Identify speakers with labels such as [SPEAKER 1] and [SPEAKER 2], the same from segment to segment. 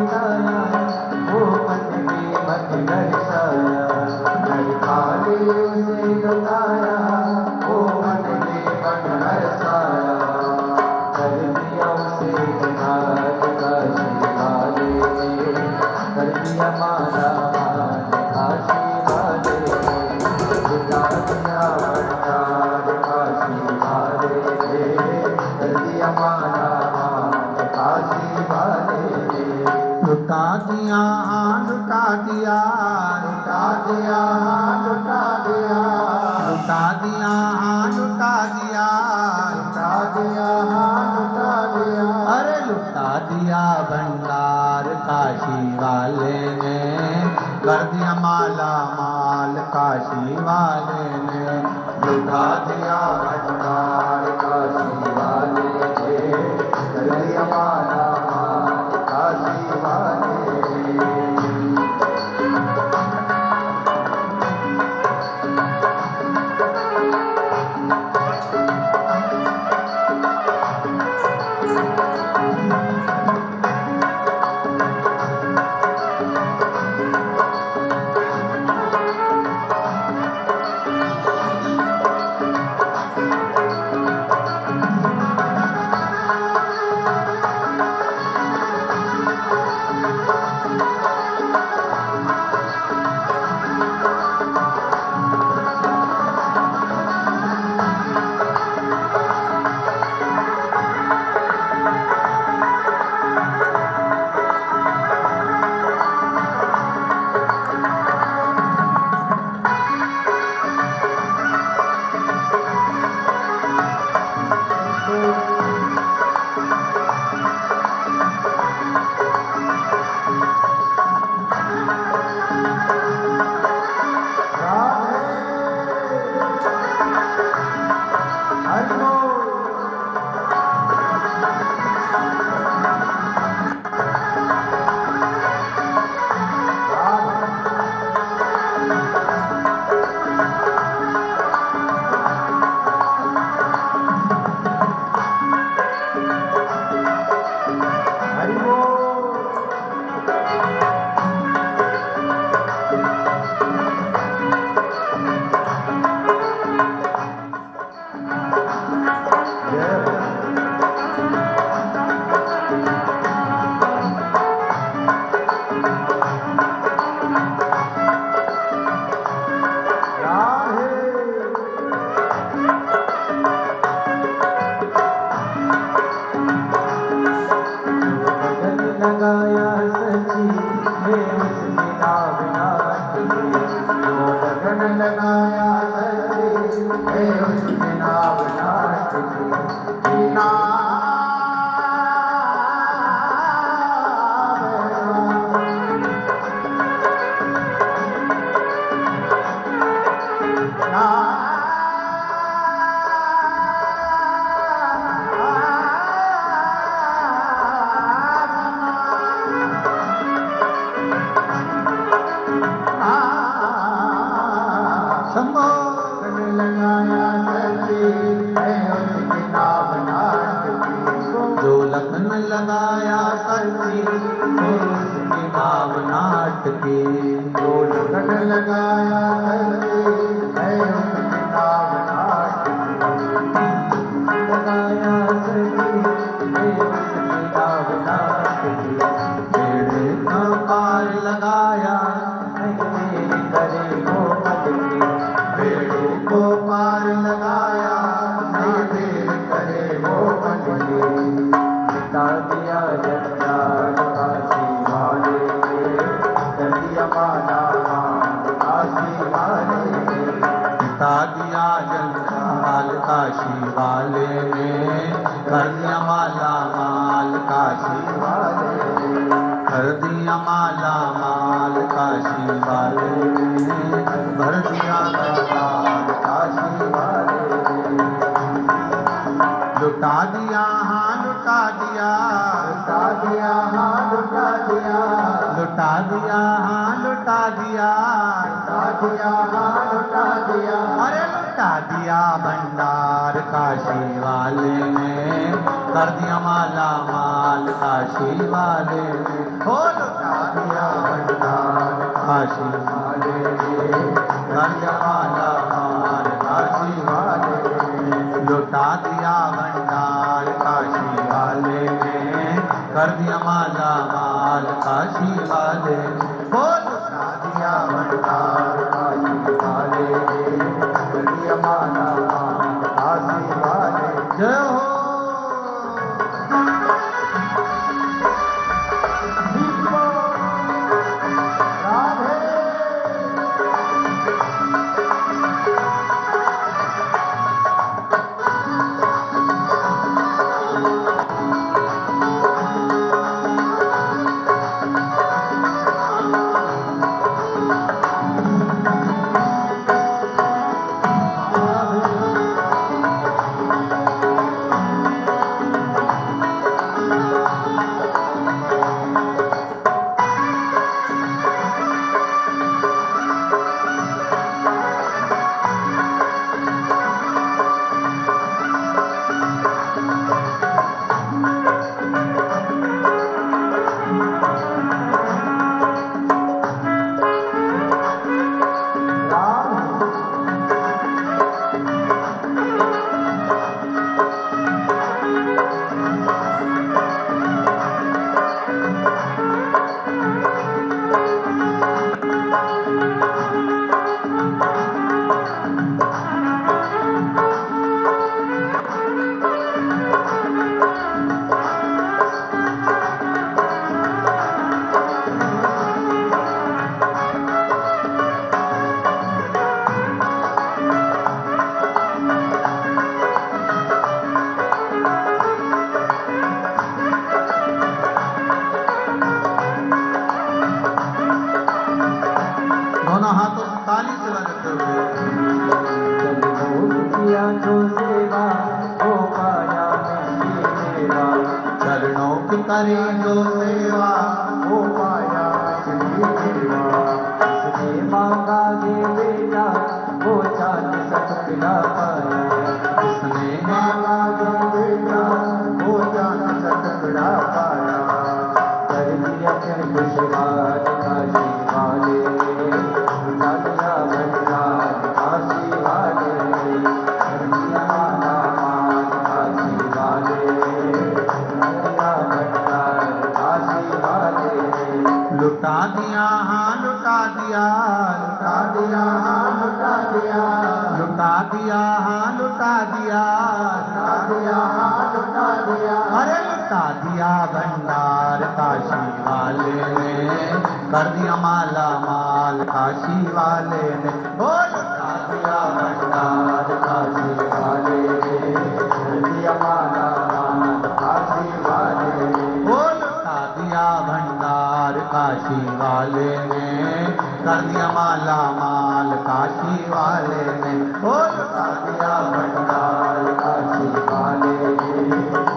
[SPEAKER 1] बुलाया, वो मन में मन दर्शाया, घर खाली उसे लुटाया, वो मन में मन हर्षाया, कर दिया उसे निहाल काशी वाले ने, कर दिया माला माल काशी वाले ने, लुटा दिया भंडार काशी वाले ने, कर दिया माला माल काशी वाले ने,
[SPEAKER 2] लुटा दिया लुटा दिया
[SPEAKER 1] लुटा दिया लुटा दिया
[SPEAKER 2] लुटा दिया लुटा दिया
[SPEAKER 1] लुटा दिया लुटा दिया,
[SPEAKER 2] अरे लुटा दिया भंडार काशी वाले ने, कर दिया माला माल काशी वाले ने,
[SPEAKER 1] लुटा दिया भंडार काशी वाले ने, कर दिया माला माल काशी वाले ने। लगाया सची है उसने नाव नाच के, जो लगन लगाया सची है उसने नाव नाच के,
[SPEAKER 2] जो लगन लगाया सची है उसके नाव नाट के,
[SPEAKER 1] जो लगन लगाया है उसके नाव नाट के, लगाया सची है उसके नाव नाट के,
[SPEAKER 2] बेड़े का पार लगाया
[SPEAKER 1] तेरे करे वो पद के,
[SPEAKER 2] बेड़े
[SPEAKER 1] को पार लगाया तेरे करे वो पद के, मिटा दिया जंजाल काशी वाले ने, कर दिया माला माल काशी वाले ने,
[SPEAKER 2] मिटा दिया जंजाल काशी वाले ने, कर दिया माला माल काशी
[SPEAKER 1] वाले ने,
[SPEAKER 2] कर दिया माला माल काशी वाले ने, भर दिया
[SPEAKER 1] माल काशी वाले ने,
[SPEAKER 2] लुटा दिया लुटा दिया
[SPEAKER 1] लुटा दिया लुटा दिया
[SPEAKER 2] लुटा दिया लुटा दिया
[SPEAKER 1] लुटा दिया लुटा दिया,
[SPEAKER 2] अरे लुटा दिया भंडार काशी वाले ने, कर दिया माला माल काशी वाले ने। हो लुटा दिया भंडार काशी वाले ने, कर दिया माला माल काशी वाले ने। लुटा दिया भंडार काशी वाले ने, कर दिया माला माल काशी वाले ने। हो लुटा दिया भंडार काशी वाले ने, कर दिया माला माल काशी वाले। जय हो। दोनों हाथों से ताली से बजाते हुए। चरणों की करी जो सेवा, हो पाया मेरी सेवा।
[SPEAKER 1] जिसने मांगा ये बेटा, वो चांद सा टुकड़ा पाया।
[SPEAKER 2] जिसने मांगा ये बेटा, वो चांद सा टुकड़ा पाया।
[SPEAKER 1] कर दिया फिर खुशहाल काशी वाले ने, लुटा दिया भंडार काशी वाले ने। कर दिया माला माल काशी वाले ने, लुटा दिया भंडार काशी वाले ने।
[SPEAKER 2] लुटा दिया हाँ लुटा दिया, लुटा दिया हाँ लुटा दिया। लुटा दिया हाँ लुटा दिया, लुटा दिया हाँ लुटा दिया। अरे लुटा दिया भंडार काशी वाले ने, कर दिया माला माल काशी वाले ने। ओ लुटा दिया भंडार काशी वाले ने, कर दिया माला माल काशी वाले ने। ओ लुटा दिया भंडार काशी वाले ने, कर दिया माला माल काशी वाले ने। ओ लुटा दिया भंडार काशी वाले ने,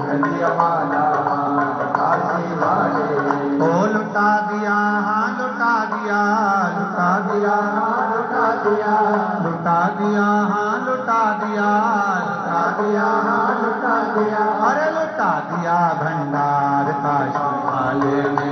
[SPEAKER 2] कर दिया माला माल काशी वाले ने। ओ लुटा दिया हाँ लुटा दिया, लुटा दिया हाँ लुटा दिया। लुटा दिया हाँ लुटा दिया, लुटा दिया हाँ लुटा दिया। अरे लुटा दिया भंडार काशी वाले ने,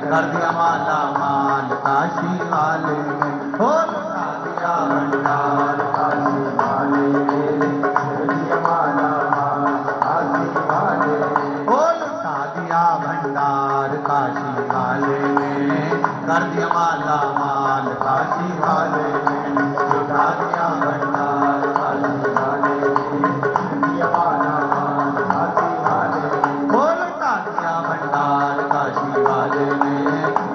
[SPEAKER 2] कर दिया माला माल काशी वाले ने। ओ लुटा दिया भंडार काशी वाले ने, कर दिया माला माल काशी वाले ने। ओ लुटा दिया भंडार काशी वाले ने, कर दिया माला माल काशी वाले ने। लुटा दिया भंडार काशी वाले ने, कर दिया माला माल काशी वाले ने। ओ लुटा दिया भंडार काशी वाले ने,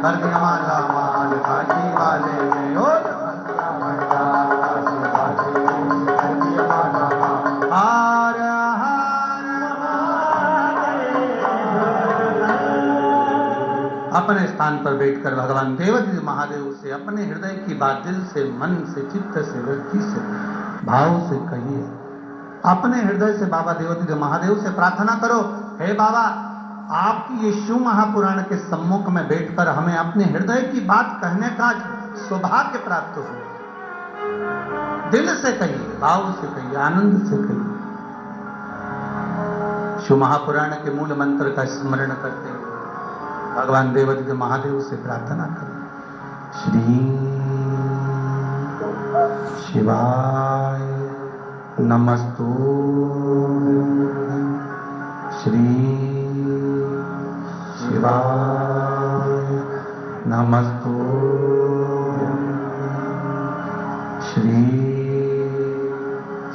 [SPEAKER 2] कर दिया माला माल काशी वाले ने। ओ लुटा दिया भंडार काशी वाले ने, कर दिया माला माल। हार हार अपने स्थान पर बैठकर भगवान देवती महादेव से अपने हृदय की बात दिल से, मन से, चित्त से, वृत्ति से, भाव से कहिए। अपने हृदय से बाबा देवती महादेव से प्रार्थना करो, हे बाबा आपकी ये शिव महापुराण के सम्मुख में बैठकर हमें अपने हृदय की बात कहने का सौभाग्य प्राप्त हो। दिल से कहिए, भाव से कहिए, आनंद से कहिए। शिव महापुराण के मूल मंत्र का स्मरण करते हुए भगवान देवादिदेव महादेव से प्रार्थना करें। श्री शिवाय नमस्तुभ्यं। श्री शिवाय नमस्तुभ्यं। श्री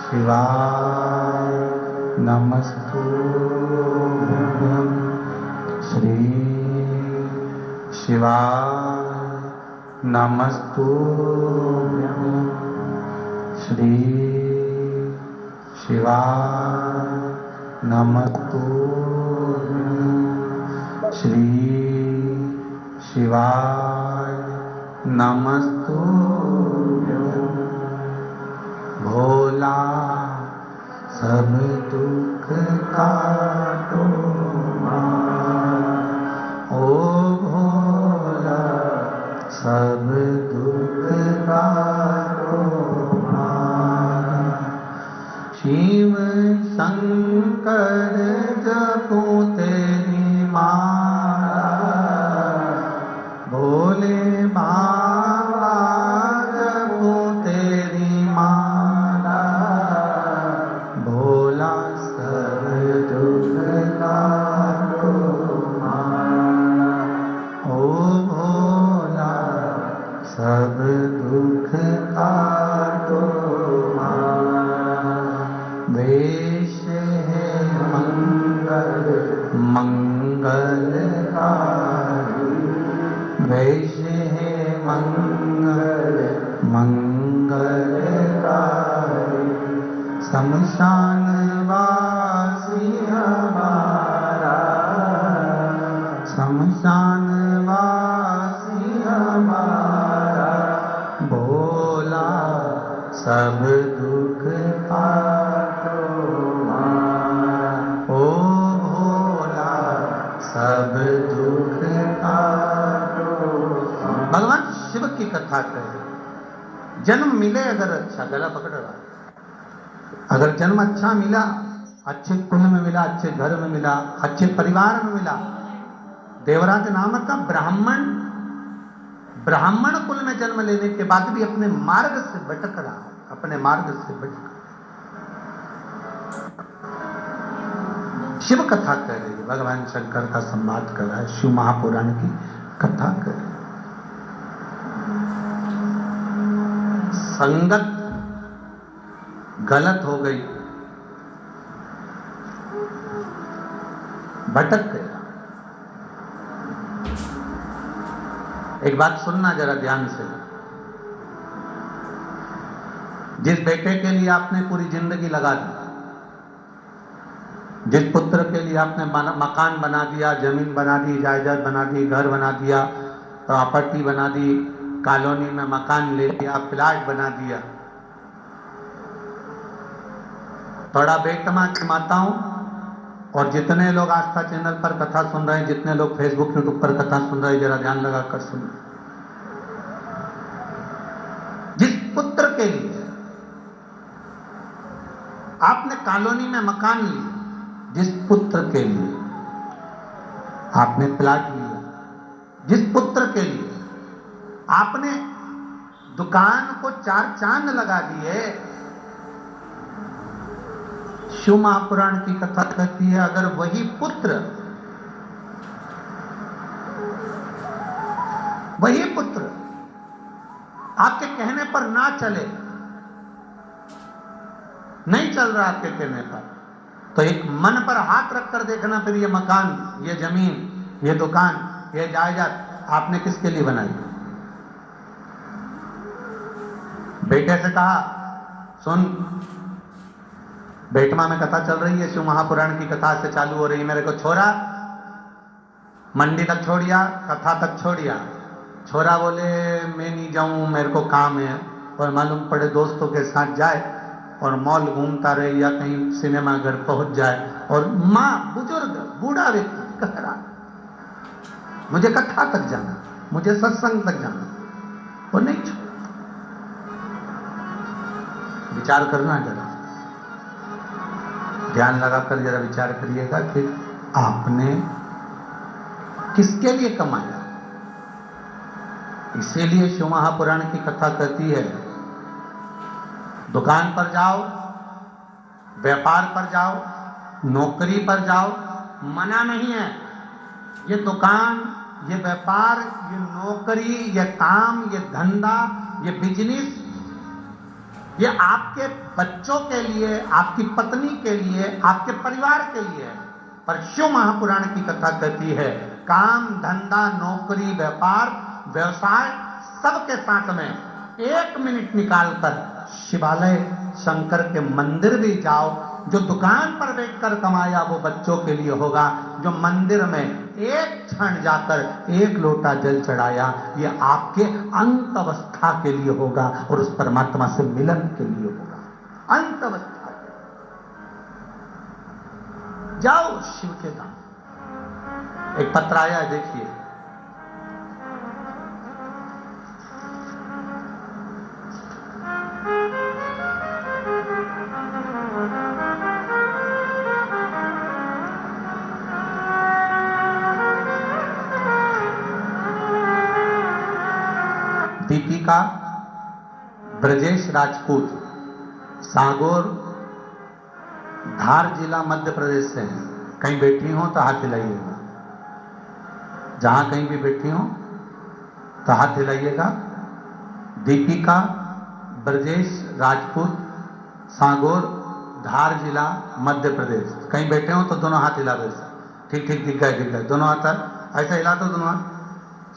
[SPEAKER 2] शिवाय नमस्तुभ्यं। श्री शिवाय नमस्तुभ्यं। श्री शिवाय नमस्तुभ्यं। श्री शिवाय नमस्तुभ्यं। भोला सब दुख काटो ओ भोला सब दुख काटो। शिव शंकर जपो तेरी माला, भोले बाबा जपो तेरी माला, भोला सब दुख काटो माला ओ भोला सब दुख काटो माला। वेश है मंगल मंगलकारी, वेश है मंगल मंगलकारी, शमशान वासी हमारा, शमशान वासी हमारा, भोला सब दुख काटो मारा ओ भोला सब दुख काटो। भगवान शिव की कथा कहे, जन्म मिले अगर अच्छा, गला पकड़ रहा, अगर जन्म अच्छा मिला, अच्छे कुल में मिला, अच्छे घर में मिला, अच्छे परिवार में मिला, देवराज नामक का ब्राह्मण कुल में जन्म लेने के बाद भी अपने मार्ग से भटक रहा, अपने मार्ग से भटक। शिव कथा कह रही है, भगवान शंकर का संवाद कर रहा है, शिव महापुराण की कथा कर रही है। संगत गलत हो गई, भटक गया। एक बात सुनना जरा ध्यान से, जिस बेटे के लिए आपने पूरी जिंदगी लगा दी, जिस पुत्र के लिए आपने मकान बना दिया, जमीन बना दी, जायदाद बना दी, घर बना दिया, प्रॉपर्टी बना दी, कॉलोनी में मकान ले लिया, प्लाट बना दिया, थोड़ा बेटमा की माताओं और जितने लोग आस्था चैनल पर कथा सुन रहे हैं, जितने लोग फेसबुक यूट्यूब पर कथा सुन रहे हैं, जरा ध्यान लगाकर सुनिए। जिस पुत्र के लिए आपने कॉलोनी में मकान लिया, जिस पुत्र के लिए आपने प्लाट लिया, जिस पुत्र के लिए आपने दुकान को 4 चांद लगा दिए, शिव महापुराण की कथा कहती है, अगर वही पुत्र आपके कहने पर ना चले, नहीं चल रहा आपके कहने पर, तो एक मन पर हाथ रखकर देखना, फिर ये मकान, ये जमीन, ये दुकान, ये जायदाद आपने किसके लिए बनाई? बेटे से कहा, सुन, बेटमा में कथा चल रही है, शिव महापुराण की कथा से चालू हो रही है, मेरे को छोरा मंडी तक छोड़िया, कथा तक छोड़िया। छोरा बोले मैं नहीं जाऊं, मेरे को काम है, और मालूम पड़े दोस्तों के साथ जाए और मॉल घूमता रहे या कहीं सिनेमा घर पहुंच जाए, और माँ बुजुर्ग बूढ़ा व्यक्ति कह रहा मुझे कथा तक जाना, मुझे सत्संग तक जाना, वो नहीं छोड़। विचार करना जरा, ध्यान लगाकर जरा विचार करिएगा कि आपने किसके लिए कमाया। इसीलिए शिव महापुराण की कथा कहती है, दुकान पर जाओ, व्यापार पर जाओ, नौकरी पर जाओ, मना नहीं है। ये दुकान, ये व्यापार, ये नौकरी, ये काम, ये धंधा, ये बिजनेस, ये आपके बच्चों के लिए, आपकी पत्नी के लिए, आपके परिवार के लिए है। पर शिव महापुराण की कथा कहती है, काम, धंधा, नौकरी, व्यापार, व्यवसाय, सबके साथ में 1 मिनट निकालकर शिवालय शंकर के मंदिर भी जाओ। जो दुकान पर बैठकर कमाया वो बच्चों के लिए होगा, जो मंदिर में एक क्षण जाकर 1 लोटा जल चढ़ाया ये आपके अंत अवस्था के लिए होगा और उस परमात्मा से मिलन के लिए होगा। अंत अवस्था के जाओ शिव के धाम। एक पत्र आया है, देखिए। दीपिका ब्रजेश राजपूत, सागौर, धार जिला, मध्य प्रदेश से हैं। कहीं बैठी हो तो हाथ हिलाइएगा, जहां कहीं भी बैठी हो तो हाथ हिलाइएगा। दीपिका ब्रजेश राजपूत, सागौर, धार जिला, मध्य प्रदेश। कहीं बैठे हो तो दोनों हाथ हिला दो। ठीक ठीक, दिख गए दोनों हाथ, ऐसा हिला दो दोनों हाथ।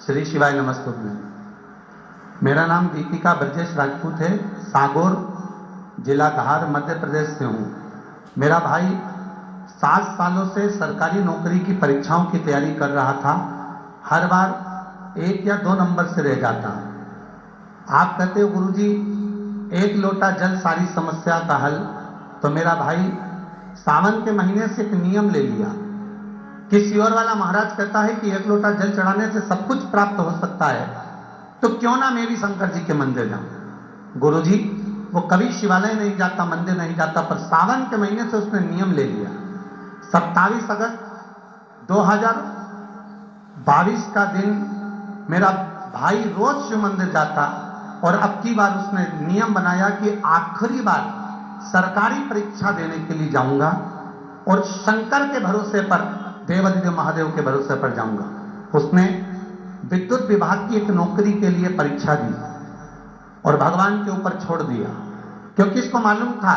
[SPEAKER 2] श्री शिवाय नमस्तुभ्यं। मेरा नाम दीपिका ब्रजेश राजपूत है, सागौर जिला धार, मध्य प्रदेश से हूँ। मेरा भाई 7 सालों से सरकारी नौकरी की परीक्षाओं की तैयारी कर रहा था। हर बार 1 या 2 नंबर से रह जाता। आप कहते हो गुरुजी 1 लोटा जल सारी समस्या का हल, तो मेरा भाई सावन के महीने से एक नियम ले लिया कि सियोर वाला महाराज कहता है कि 1 लोटा जल चढ़ाने से सब कुछ प्राप्त हो सकता है, तो क्यों ना मैं भी शंकर जी के मंदिर जाऊं। गुरुजी वो कभी शिवालय नहीं जाता, मंदिर नहीं जाता, पर सावन के महीने से उसने नियम ले लिया। 27 अगस्त 2022 का दिन मेरा भाई रोज शिव मंदिर जाता, और अब की बार उसने नियम बनाया कि आखिरी बार सरकारी परीक्षा देने के लिए जाऊंगा और शंकर के भरोसे पर, देवाधिदेव महादेव के भरोसे पर जाऊंगा। उसने विद्युत विभाग की एक नौकरी के लिए परीक्षा दी और भगवान के ऊपर छोड़ दिया, क्योंकि इसको मालूम था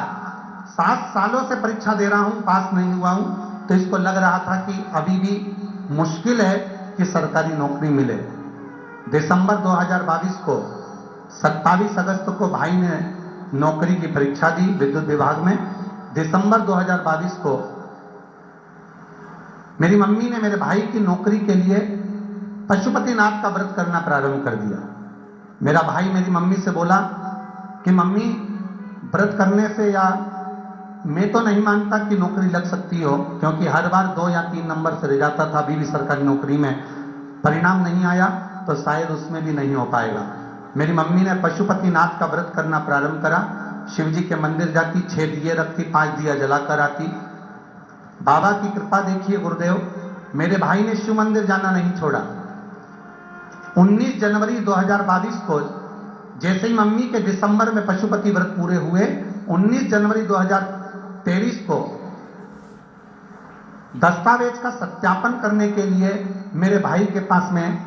[SPEAKER 2] 7 सालों से परीक्षा दे रहा हूं, पास नहीं हुआ हूं, तो इसको लग रहा था कि अभी भी मुश्किल है कि सरकारी नौकरी मिले। दिसंबर 2022 को 27 अगस्त को भाई ने नौकरी की परीक्षा दी विद्युत विभाग में। दिसंबर 2022 को मेरी मम्मी ने मेरे भाई की नौकरी के लिए पशुपतिनाथ का व्रत करना प्रारंभ कर दिया। मेरा भाई मेरी मम्मी से बोला कि मम्मी व्रत करने से, या मैं तो नहीं मानता कि नौकरी लग सकती हो, क्योंकि हर बार 2 या 3 नंबर से रह जाता था। अभी भी सरकारी नौकरी में परिणाम नहीं आया, तो शायद उसमें भी नहीं हो पाएगा। मेरी मम्मी ने पशुपतिनाथ का व्रत करना प्रारंभ करा। शिव जी के मंदिर जाती, 6 दिए रखती, 5 दिया जलाकर आती। बाबा की कृपा देखिए गुरुदेव, मेरे भाई ने शिव मंदिर जाना नहीं छोड़ा। 19 जनवरी 2022 को जैसे ही मम्मी के दिसंबर में पशुपति व्रत पूरे हुए, 19 जनवरी 2023 को दस्तावेज का सत्यापन करने के लिए मेरे भाई के पास में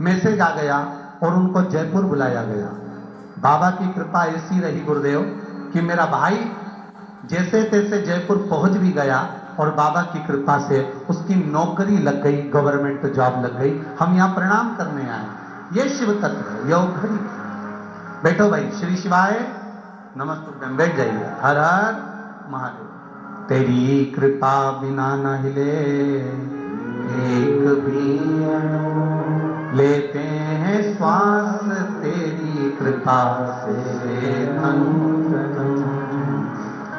[SPEAKER 2] मैसेज आ गया और उनको जयपुर बुलाया गया। बाबा की कृपा ऐसी रही गुरुदेव कि मेरा भाई जैसे तैसे जयपुर पहुंच भी गया और बाबा की कृपा से उसकी नौकरी लग गई, गवर्नमेंट जॉब लग गई। हम यहाँ प्रणाम करने आए। ये शिव तत्व है, योग घड़ी। बैठो भाई, श्री शिवाय नमस्तुभ्यं। बैठ जाइए। हर हर महादेव। तेरी कृपा बिना न हिले एक भी अणु, लेते हैं श्वास तेरी कृपा से तनु।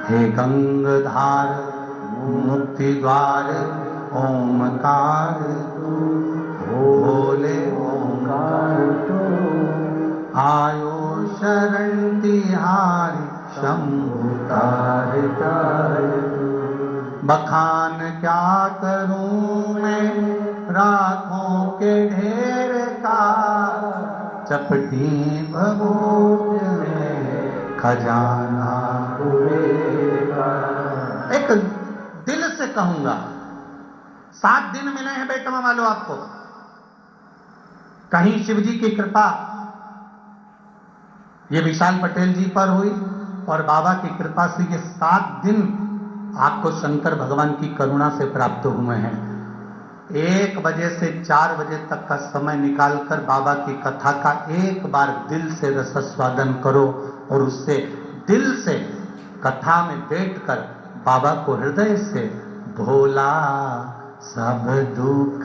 [SPEAKER 2] हे गंगाधार मुक्ति द्वार ओमकार भोले ओमकार, आयो शरण तिहारी शंभु
[SPEAKER 1] तारे तारे
[SPEAKER 2] बखान क्या करूं मैं राखों के ढेर का, चपटी भभूत में खजाना
[SPEAKER 1] हुएगा।
[SPEAKER 2] एक दिल से कहूंगा, 7 दिन मिले हैं बेटवा वालों आपको। कहीं शिव जी की कृपा ये विशाल पटेल जी पर हुई और बाबा की कृपा से ये 7 दिन आपको शंकर भगवान की करुणा से प्राप्त हुए हैं। 1 बजे से 4 बजे तक का समय निकालकर बाबा की कथा का एक बार दिल से रसस्वादन करो और उससे दिल से कथा में बैठकर बाबा को हृदय से भोला सब दुख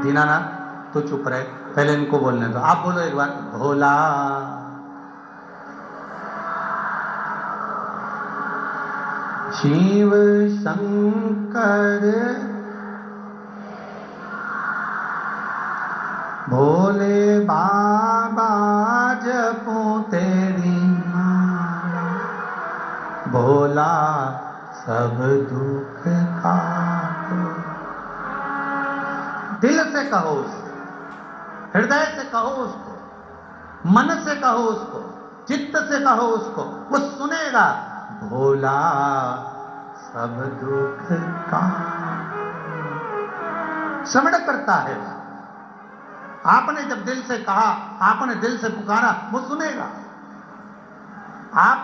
[SPEAKER 2] दीनानाथ तो चुप रहे, पहले इनको बोलने दो। आप बोलो एक बार, भोला शिव शंकर भोले बाबा जपूं तेरी माला, भोला सब दुख काटो। दिल से कहो उसको, हृदय से कहो उसको, मन से कहो उसको, चित्त से कहो उसको, वो सुनेगा। भोला सब दुख का श्रवण करता है। आपने जब दिल से कहा, आपने दिल से पुकारा, वो सुनेगा। आप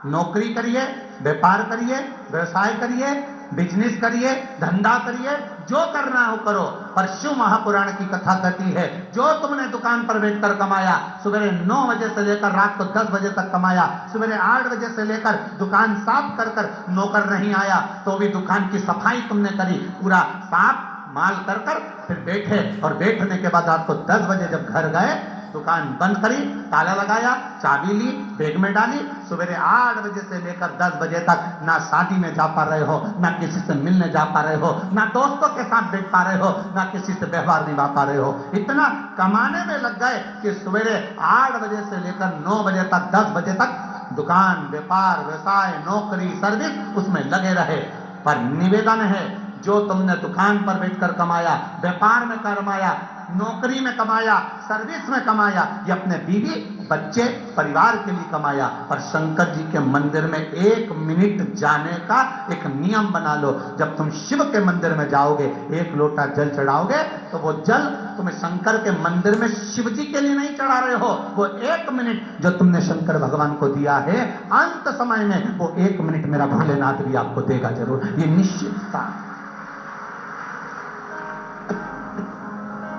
[SPEAKER 2] नौकरी करिए, व्यापार करिए, व्यवसाय करिए, बिजनेस करिए, धंधा करिए, जो करना हो करो, पर शिव महापुराण की कथा कहती है जो तुमने दुकान पर बैठकर कमाया, सवेरे 9 बजे से लेकर रात को 10 बजे तक कमाया, सवेरे 8 बजे से लेकर दुकान साफ कर कर नौकर नहीं आया तो भी दुकान की सफाई तुमने करी, पूरा साफ माल कर कर फिर बैठे, और बैठने के बाद आपको 10 बजे जब घर गए, दुकान बंद करी, ताला लगाया, चाबी ली, बैग में डाली, सवेरे 8 बजे से लेकर 10 बजे तक ना शादी में जा पा रहे हो, ना किसी से मिलने जा पा रहे हो, ना दोस्तों के साथ बैठ पा रहे हो, ना किसी से व्यवहार निभा पा रहे हो। इतना कमाने में लग गए कि सवेरे 8 बजे से लेकर 9 बजे तक, 10 बजे तक दुकान, व्यापार, व्यवसाय, नौकरी, सर्विस उसमें लगे रहे। पर निवेदन है, जो तुमने दुकान पर बैठकर कमाया, व्यापार में कमाया, नौकरी में कमाया, सर्विस में कमाया, ये अपने बीवी, बच्चे, परिवार के लिए कमाया। पर शंकर जी के मंदिर में 1 मिनट जाने का एक नियम बना लो। जब तुम शिव के मंदिर में जाओगे, 1 लोटा जल चढ़ाओगे, तो वो जल तुम्हें शंकर के मंदिर में शिव जी के लिए नहीं चढ़ा रहे हो, वो 1 मिनट जो तुमने शंकर भगवान को दिया है, अंत समय में वो 1 मिनट मेरा भोलेनाथ भी आपको देगा जरूर, ये निश्चितता।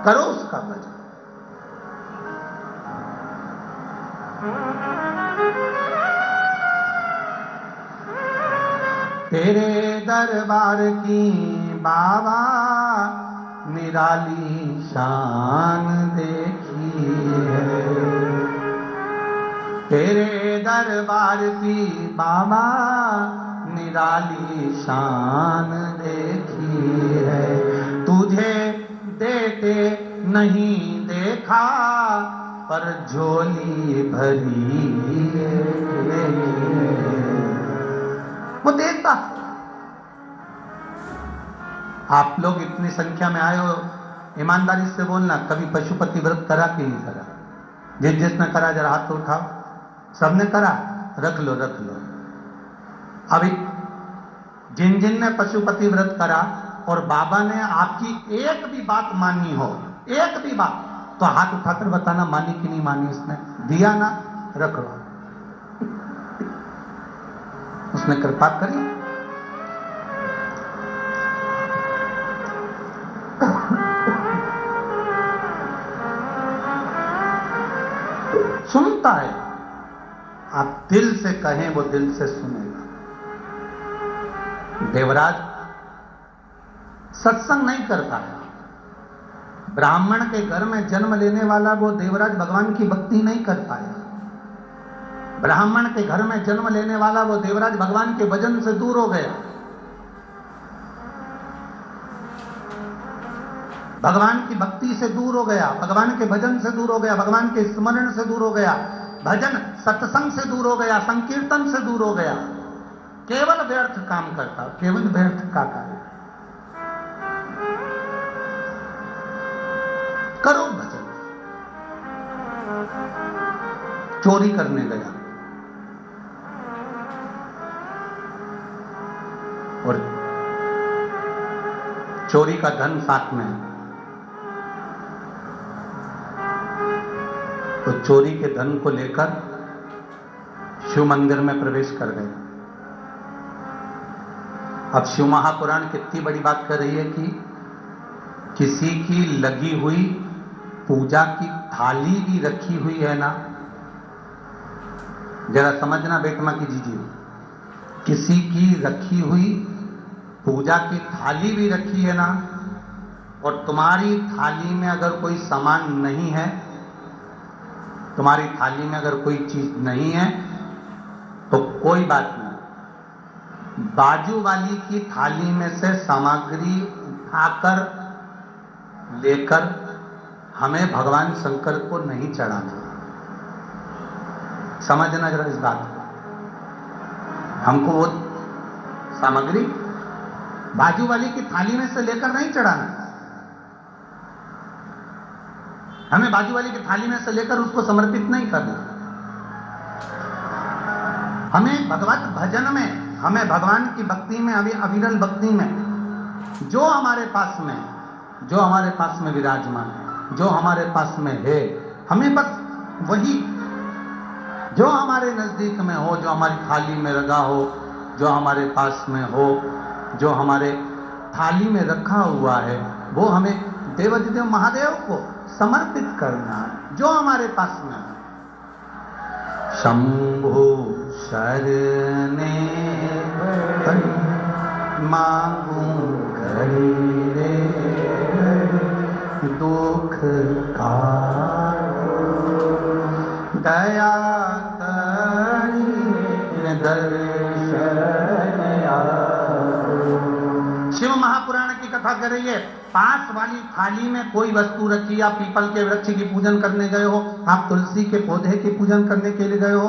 [SPEAKER 2] करो उसका भजन। तेरे दरबार की बाबा निराली शान देखी है, तेरे दरबार की बाबा निराली शान देखी है। तुझे देते नहीं देखा पर झोली भरी वो देता। आप लोग इतनी संख्या में आए हो, ईमानदारी से बोलना, कभी पशुपति व्रत करा कि नहीं करा? जिसने करा जरा हाथ तो उठाओ। सबने करा? रख लो रख लो। अभी जिन ने पशुपति व्रत करा और बाबा ने आपकी एक भी बात मानी हो, एक भी बात, तो हाथ उठाकर बताना मानी कि नहीं मानी। इसने दिया ना, रख लो। उसने कृपा करी। सुनता है, आप दिल से कहें वो दिल से सुनेगा। देवराज सत्संग नहीं करता है। ब्राह्मण के घर में जन्म लेने वाला वो देवराज भगवान की भक्ति नहीं कर पाया। ब्राह्मण के घर में जन्म लेने वाला वो देवराज भगवान के भजन से दूर हो गया। भगवान की भक्ति से दूर हो गया, भगवान के भजन से दूर हो गया, भगवान के स्मरण से दूर हो गया, भजन सत्संग से दूर हो गया, संकीर्तन से दूर हो गया, केवल व्यर्थ काम करता, केवल व्यर्थ का कार्य। करो भजन। चोरी करने गया और चोरी का धन साथ में है, तो चोरी के धन को लेकर शिव मंदिर में प्रवेश कर गए। अब शिव महापुराण कितनी बड़ी बात कर रही है कि किसी की लगी हुई पूजा की थाली भी रखी हुई है ना, जरा समझना बेटमा की जीजी, किसी की रखी हुई पूजा की थाली भी रखी है ना, और तुम्हारी थाली में अगर कोई सामान नहीं है, तुम्हारी थाली में अगर कोई चीज नहीं है तो कोई बात नहीं, बाजू वाली की थाली में से सामग्री उठाकर लेकर हमें भगवान शंकर को नहीं चढ़ाना। समझना जरा इस बात को, हमको वो सामग्री बाजू वाली की थाली में से लेकर नहीं चढ़ाना, हमें बाजू वाली की थाली में से लेकर उसको समर्पित नहीं करना। हमें भगवत भजन में, हमें भगवान की भक्ति में, अविरल भक्ति में जो हमारे पास में, जो हमारे पास में विराजमान है, जो हमारे पास में है, हमें बस वही जो हमारे नजदीक में हो, जो हमारी थाली में लगा हो, जो हमारे पास में हो, जो हमारे थाली में रखा हुआ है, वो हमें देवाधिदेव महादेव को समर्पित करना है, जो हमारे पास में है। शंभु शरणे मांगू घड़ी रे दुख का दया शिव महापुराण की कथा कर रही है। पास वाली थाली में कोई वस्तु रखी, आप पीपल के वृक्ष की पूजन करने गए हो, आप तुलसी के पौधे की पूजन करने के लिए गए हो,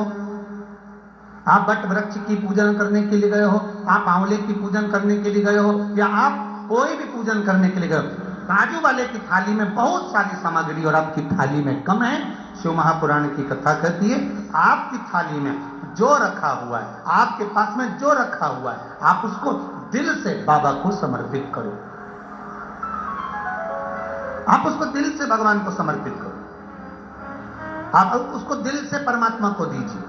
[SPEAKER 2] आप बट वृक्ष की पूजन करने के लिए गए हो, आप आंवले की पूजन करने के लिए गए हो, या आप कोई भी पूजन करने के लिए गए हो, बाजू वाले की थाली में बहुत सारी सामग्री और आपकी थाली में कम है। शिव महापुराण की कथा कहती है आपकी थाली में जो रखा हुआ है, आपके पास में जो रखा हुआ है, आप उसको दिल से बाबा को समर्पित करो, आप उसको दिल से भगवान को समर्पित करो, आप उसको दिल से परमात्मा को दीजिए,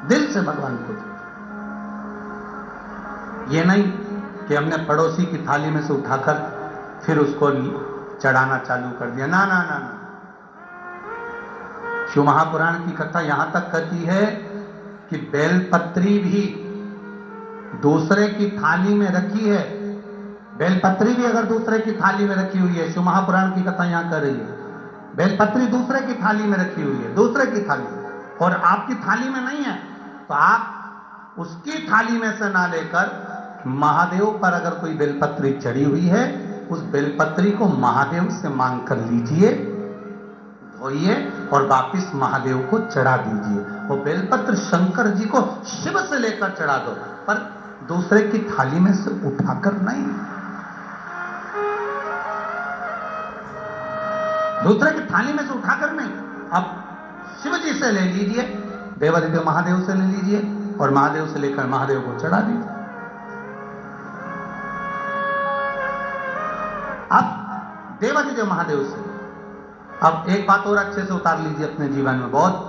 [SPEAKER 2] दिल से भगवान को दीजिए। ये नहीं कि हमने पड़ोसी की थाली में से उठाकर फिर उसको चढ़ाना चालू कर दिया, ना ना ना ना। शिव महापुराण की कथा यहां तक कहती है कि बेलपत्री भी दूसरे की थाली में रखी है, बेलपत्री भी अगर दूसरे की थाली में रखी हुई है, शिव महापुराण की कथा यहां कर रही है, बेलपत्री दूसरे की थाली में रखी हुई है, दूसरे की थाली, और आपकी थाली में नहीं है, तो आप उसकी थाली में से ना लेकर महादेव पर अगर कोई बेलपत्री चढ़ी हुई है, उस बेलपत्री को महादेव से मांग कर लीजिए, धोइए और वापिस महादेव को चढ़ा दीजिए। वो बेलपत्र शंकर जी को शिव से लेकर चढ़ा दो, पर दूसरे की थाली में से उठाकर नहीं, दूसरे की थाली में से उठाकर नहीं। अब शिव जी से ले लीजिए, देवाधिदेव महादेव से ले लीजिए और महादेव से लेकर महादेव को चढ़ा दीजिए। अब देवाधिदेव महादेव से अब एक बात और अच्छे से उतार लीजिए अपने जीवन में। बहुत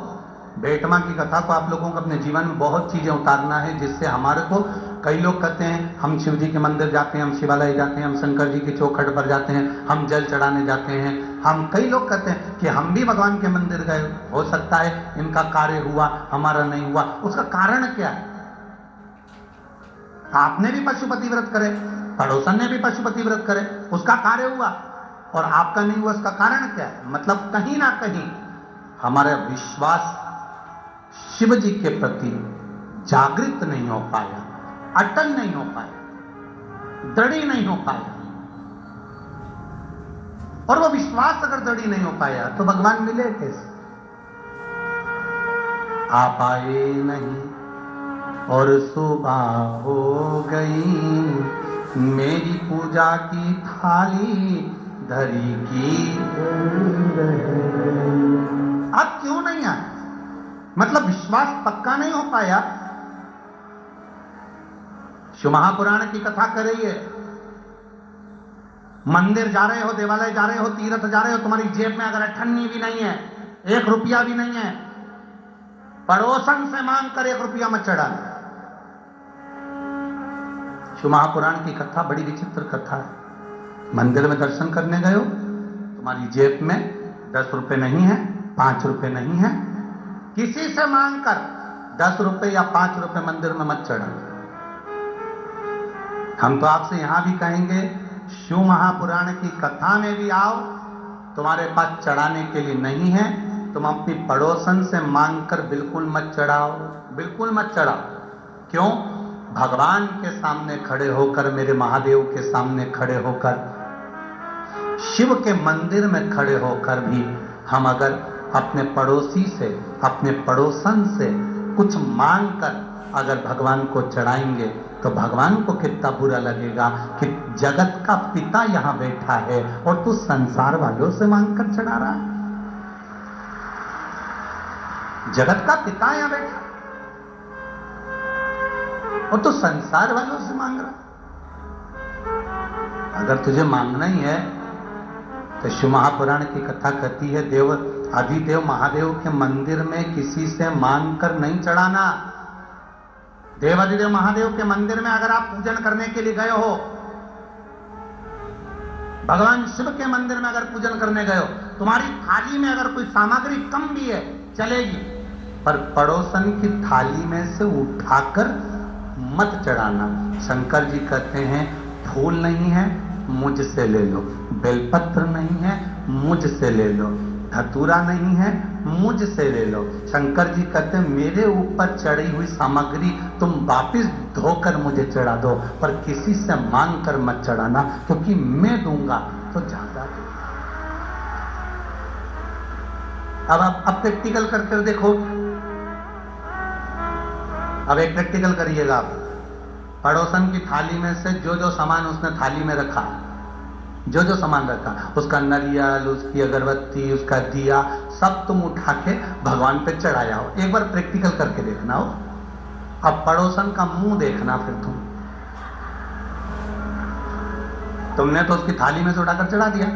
[SPEAKER 2] बेटमा की कथा को आप लोगों को अपने जीवन में बहुत चीजें उतारना है, जिससे हमारे को, कई लोग कहते हैं हम शिव जी के मंदिर जाते हैं, हम शिवालय जाते हैं, हम शंकर जी की चौखट पर जाते हैं, हम जल चढ़ाने जाते हैं, हम, कई लोग कहते हैं कि हम भी भगवान के मंदिर गए, हो सकता है इनका कार्य हुआ, हमारा नहीं हुआ। उसका कारण क्या है? आपने भी पशुपति व्रत करे, पड़ोसन ने भी पशुपति व्रत करे, उसका कार्य हुआ और आपका नहीं हुआ, उसका कारण क्या है? मतलब कहीं ना कहीं हमारा विश्वास शिव जी के प्रति जागृत नहीं हो पाया, अटल नहीं हो पाया, दृढ़ नहीं हो पाया। और वो विश्वास अगर दृढ़ नहीं हो पाया तो भगवान मिले कैसे? आप आए नहीं और सुबह हो गई, मेरी पूजा की थाली धरी की। आप क्यों नहीं आए? मतलब विश्वास पक्का नहीं हो पाया। शिव महापुराण की कथा कर रही है, मंदिर जा रहे हो, देवालय जा रहे हो, तीर्थ जा रहे हो, तुम्हारी जेब में अगर अठन्नी भी नहीं है, 1 रुपया भी नहीं है, पड़ोसन से मांग कर 1 रुपया मत चढ़ाना। शिव महापुराण की कथा बड़ी विचित्र कथा है। मंदिर में दर्शन करने गए हो, तुम्हारी जेब में 10 रुपए नहीं है, 5 रुपए नहीं है, किसी से मांग कर 10 रुपए या 5 रुपए मंदिर में मत चढ़ाना। हम तो आपसे यहां भी कहेंगे, शिव महापुराण की कथा में भी आओ, तुम्हारे पास चढ़ाने के लिए नहीं है, तुम अपनी पड़ोसन से मांगकर बिल्कुल मत चढ़ाओ, बिल्कुल मत चढ़ाओ। क्यों? भगवान के सामने खड़े होकर, मेरे महादेव के सामने खड़े होकर, शिव के मंदिर में खड़े होकर भी हम अगर अपने पड़ोसी से, अपने पड़ोसन से कुछ मांगकर अगर भगवान को चढ़ाएंगे तो भगवान को कितना बुरा लगेगा कि जगत का पिता यहां बैठा है और तू संसार वालों से मांगकर चढ़ा रहा है। जगत का पिता यहां बैठा और तू संसार वालों से मांग रहा। अगर तुझे मांगना ही है तो शिव महापुराण की कथा कहती है, देव आदिदेव महादेव के मंदिर में किसी से मांगकर नहीं चढ़ाना। देवादिदेव महादेव के मंदिर में अगर आप पूजन करने के लिए गए हो, भगवान शिव के मंदिर में अगर पूजन करने गए हो, तुम्हारी थाली में अगर कोई सामग्री कम भी है चलेगी, पर पड़ोसन की थाली में से उठाकर मत चढ़ाना। शंकर जी कहते हैं, फूल नहीं है मुझसे ले लो, बेलपत्र नहीं है मुझसे ले लो, धतूरा नहीं है मुझसे ले लो। शंकर जी कहते हैं, मेरे ऊपर चढ़ी हुई सामग्री तुम वापिस धोकर मुझे चढ़ा दो, पर किसी से मांग कर मत चढ़ाना, क्योंकि मैं दूंगा तो ज्यादा दूंगा। अब आप प्रैक्टिकल करके देखो, अब एक प्रैक्टिकल करिएगा आप। पड़ोसन की थाली में से जो जो सामान उसने थाली में रखा, जो जो सामान रखा, उसका नरियल, उसकी अगरबत्ती, उसका दिया, सब तुम उठा के भगवान पे चढ़ाया हो। एक बार प्रैक्टिकल करके देखना हो। अब पड़ोसन का मुंह देखना, फिर तुमने तो उसकी थाली में से उठाकर चढ़ा दिया,